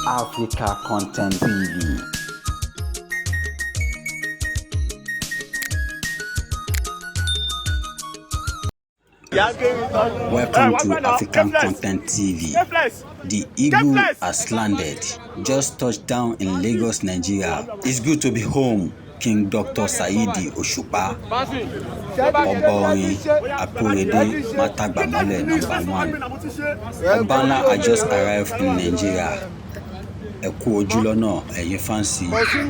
Africa Content TV. Welcome to African Content TV. The eagle has landed, just touched down in Lagos, Nigeria. It's good to be home. King Dr. Saheed Osupa, Oborin, Akurede, Matagbamole #1. Obana I just arrived in Nigeria. Eku Ojulona, you fancy. Monche.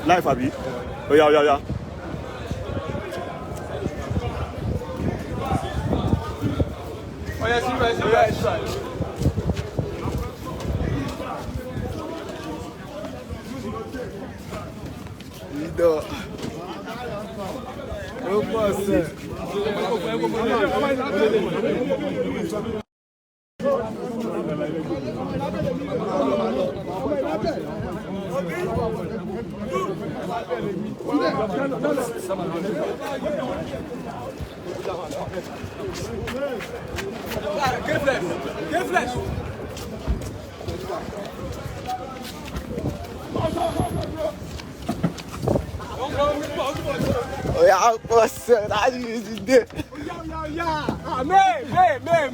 Life, Abi. Oh, yeah. Oh, yeah, see, right. Lido. Oh, boss. Get flesh. Oh yeah, boss, that is it. Yeah. Ah, man. Oh yeah, man.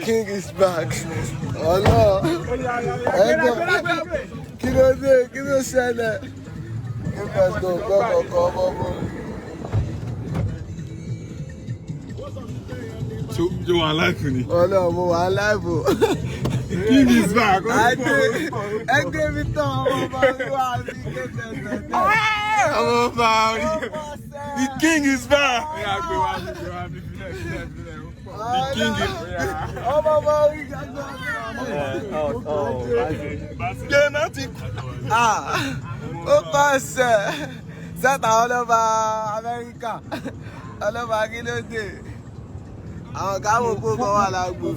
King is back. Oh no. Kilo send. Let's go. Come. You want life in it? Oh no, more alive. King is back. I gave it to the king is back. The king is back. That all over America. All over Kilo Day. Àwọn káwọn kó bọ́ wà lágbo.